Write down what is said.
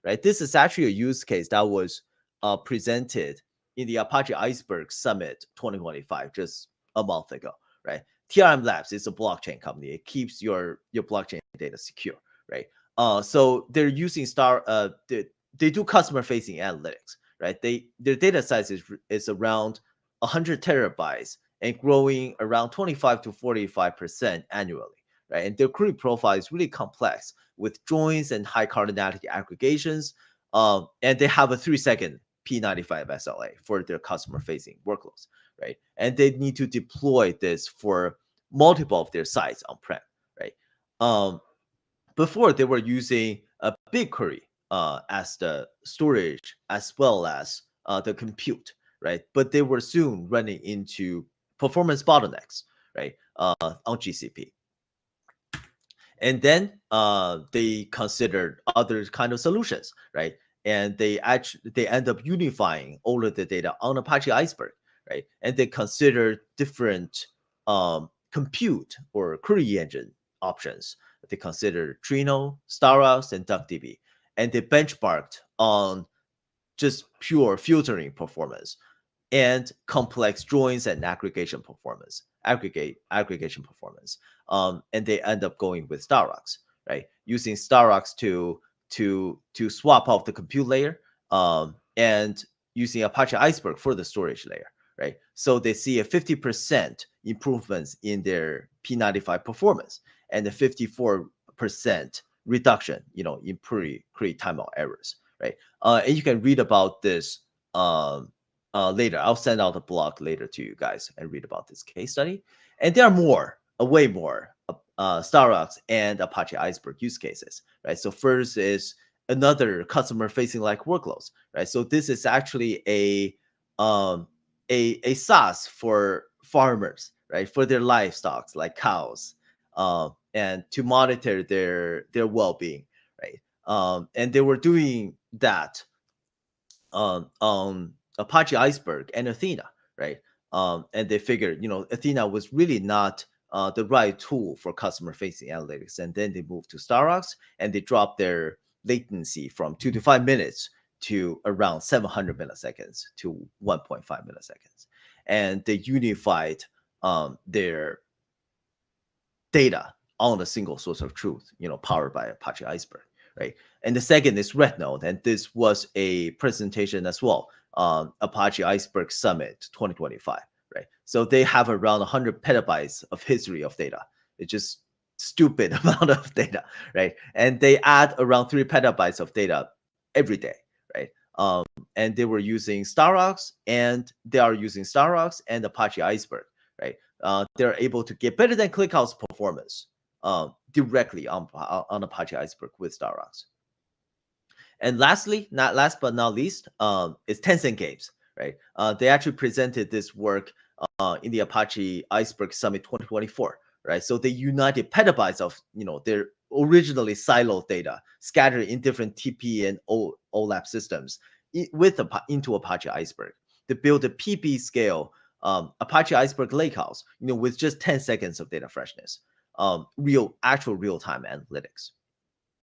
right? This is actually a use case that was presented in the Apache Iceberg Summit 2025, just a month ago, right? TRM Labs is a blockchain company. It keeps your blockchain data secure, right? So they're using they do customer facing analytics, right? Their data size is around 100 terabytes and growing around 25 to 45% annually, right? And their query profile is really complex with joins and high cardinality aggregations. And they have a 3-second P95 SLA for their customer facing workloads, right? And they need to deploy this for multiple of their sites on-prem, right? Before they were using a BigQuery as the storage as well as the compute, right? But they were soon running into performance bottlenecks, right, on GCP. And then they considered other kind of solutions, right? And they end up unifying all of the data on Apache Iceberg, right? And they considered different compute or query engine options. They considered Trino, StarRocks, and DuckDB, and they benchmarked on just pure filtering performance and complex joins and aggregation performance, aggregation performance. And they end up going with StarRocks, right? Using StarRocks to swap off the compute layer, and using Apache Iceberg for the storage layer, right? So they see a 50% improvements in their P95 performance and a 54% reduction, in query timeout errors, right? And you can read about this later. I'll send out a blog later to you guys and read about this case study. And there are more, way more StarRocks and Apache Iceberg use cases, right? So first is another customer-facing like workloads, right? So this is actually a SaaS for farmers, right? For their livestock like cows, and to monitor their well-being, right? And they were doing that on Apache Iceberg and Athena, right? And they figured, Athena was really not the right tool for customer-facing analytics. And then they moved to StarRocks and they dropped their latency from 2 to 5 minutes to around 700 milliseconds to 1.5 milliseconds. And they unified their data on a single source of truth, powered by Apache Iceberg, right? And the second is Rednode, and this was a presentation as well, Apache Iceberg Summit 2025, right? So they have around 100 petabytes of history of data. It's just stupid amount of data, right? And they add around 3 petabytes of data every day, right? And they were using StarRocks, and they are using StarRocks and Apache Iceberg, right? They're able to get better than ClickHouse performance directly on Apache Iceberg with StarRocks. And lastly, not last but not least, is Tencent Games, right? They actually presented this work in the Apache Iceberg Summit 2024, right? So they united petabytes of, their originally siloed data scattered in different TP and OLAP systems into Apache Iceberg to build a PB-scale Apache Iceberg Lakehouse, with just 10 seconds of data freshness, actual real-time analytics.